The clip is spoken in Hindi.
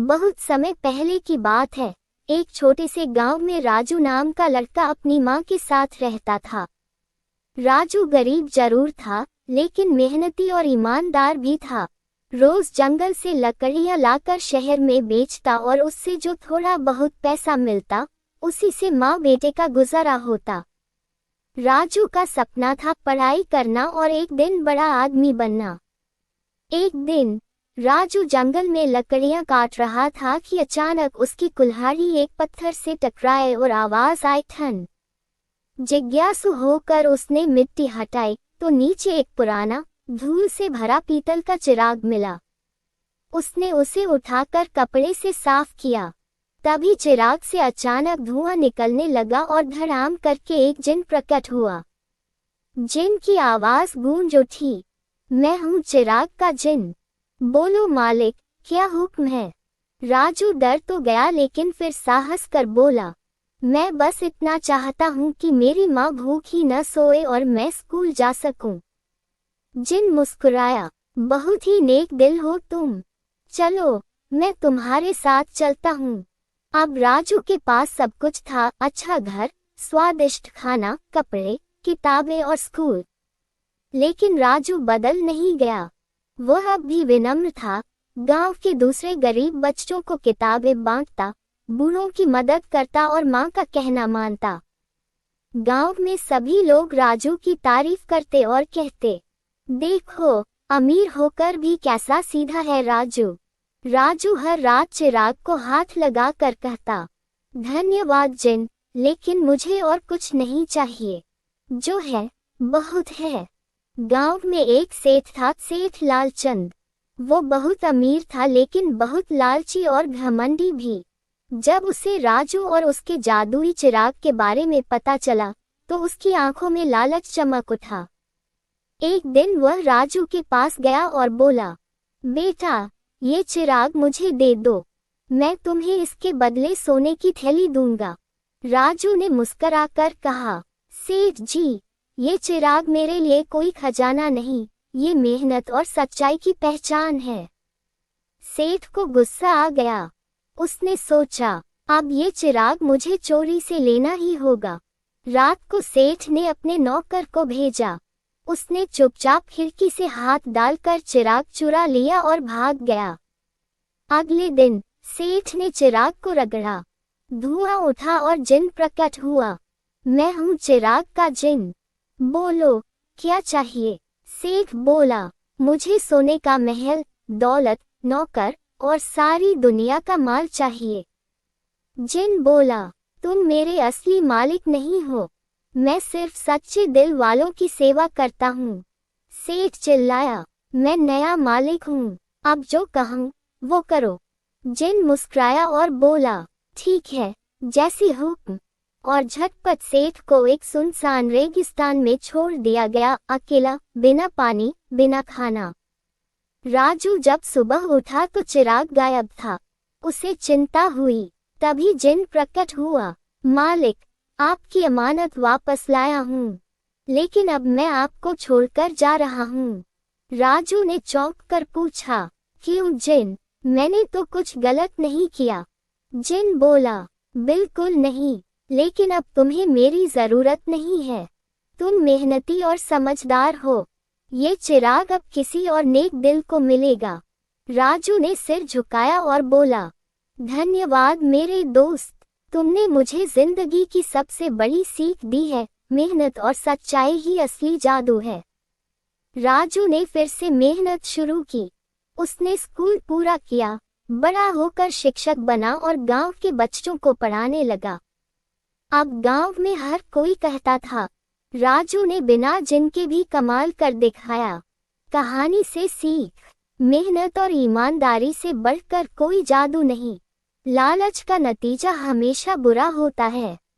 बहुत समय पहले की बात है। एक छोटे से गांव में राजू नाम का लड़का अपनी मां के साथ रहता था। राजू गरीब जरूर था, लेकिन मेहनती और ईमानदार भी था। रोज जंगल से लकड़ियां लाकर शहर में बेचता और उससे जो थोड़ा बहुत पैसा मिलता, उसी से माँ बेटे का गुजारा होता। राजू का सपना था पढ़ाई करना और एक दिन बड़ा आदमी बनना। एक दिन राजू जंगल में लकड़ियां काट रहा था कि अचानक उसकी कुल्हाड़ी एक पत्थर से टकराए और आवाज आई ठन। जिज्ञासु होकर उसने मिट्टी हटाई तो नीचे एक पुराना, धूल से भरा पीतल का चिराग मिला। उसने उसे उठाकर कपड़े से साफ किया। तभी चिराग से अचानक धुआं निकलने लगा और धड़ाम करके एक जिन प्रकट हुआ। जिन की आवाज गूंज उठी, मैं हूँ चिराग का जिन। बोलो मालिक, क्या हुक्म है? राजू डर तो गया लेकिन फिर साहस कर बोला, मैं बस इतना चाहता हूँ कि मेरी माँ भूखी न सोए और मैं स्कूल जा सकूं। जिन मुस्कुराया, बहुत ही नेक दिल हो तुम। चलो, मैं तुम्हारे साथ चलता हूँ। अब राजू के पास सब कुछ था, अच्छा घर, स्वादिष्ट खाना, कपड़े, किताबें और स्कूल। लेकिन राजू बदल नहीं गया। वह अब भी विनम्र था। गांव के दूसरे गरीब बच्चों को किताबें बांटता, बूढ़ों की मदद करता और माँ का कहना मानता। गांव में सभी लोग राजू की तारीफ करते और कहते, देखो, अमीर होकर भी कैसा सीधा है राजू। राजू हर रात चिराग को हाथ लगा कर कहता, धन्यवाद जिन, लेकिन मुझे और कुछ नहीं चाहिए। जो है, बहुत है। गांव में एक सेठ था, सेठ लालचंद। वो बहुत अमीर था लेकिन बहुत लालची और घमंडी भी। जब उसे राजू और उसके जादुई चिराग के बारे में पता चला, तो उसकी आंखों में लालच चमक उठा। एक दिन वह राजू के पास गया और बोला, बेटा, ये चिराग मुझे दे दो। मैं तुम्हें इसके बदले सोने की थैली दूंगा। राजू ने मुस्कुराकर कहा, सेठ जी, ये चिराग मेरे लिए कोई खजाना नहीं, ये मेहनत और सच्चाई की पहचान है। सेठ को गुस्सा आ गया। उसने सोचा, अब ये चिराग मुझे चोरी से लेना ही होगा। रात को सेठ ने अपने नौकर को भेजा। उसने चुपचाप खिड़की से हाथ डालकर चिराग चुरा लिया और भाग गया। अगले दिन सेठ ने चिराग को रगड़ा, धुआं उठा और जिन प्रकट हुआ। मैं हूँ चिराग का जिन। बोलो, क्या चाहिए? सेठ बोला, मुझे सोने का महल, दौलत, नौकर और सारी दुनिया का माल चाहिए। जिन बोला, तुम मेरे असली मालिक नहीं हो। मैं सिर्फ सच्चे दिल वालों की सेवा करता हूँ। सेठ चिल्लाया, मैं नया मालिक हूँ, अब जो कहूँ वो करो। जिन मुस्कुराया और बोला, ठीक है, जैसी हुक्म। और झटपट सेठ को एक सुनसान रेगिस्तान में छोड़ दिया गया, अकेला, बिना पानी, बिना खाना। राजू जब सुबह उठा तो चिराग गायब था। उसे चिंता हुई। तभी जिन प्रकट हुआ, मालिक, आपकी अमानत वापस लाया हूँ, लेकिन अब मैं आपको छोड़कर जा रहा हूँ। राजू ने चौंक कर पूछा, क्यों जिन? मैंने तो कुछ गलत नहीं किया। जिन बोला, बिल्कुल नहीं, लेकिन अब तुम्हें मेरी जरूरत नहीं है। तुम मेहनती और समझदार हो। ये चिराग अब किसी और नेक दिल को मिलेगा। राजू ने सिर झुकाया और बोला, धन्यवाद मेरे दोस्त, तुमने मुझे जिंदगी की सबसे बड़ी सीख दी है। मेहनत और सच्चाई ही असली जादू है। राजू ने फिर से मेहनत शुरू की। उसने स्कूल पूरा किया, बड़ा होकर शिक्षक बना और गांव के बच्चों को पढ़ाने लगा। अब गांव में हर कोई कहता था, राजू ने बिना जिन के भी कमाल कर दिखाया। कहानी से सीख, मेहनत और ईमानदारी से बढ़कर कोई जादू नहीं। लालच का नतीजा हमेशा बुरा होता है।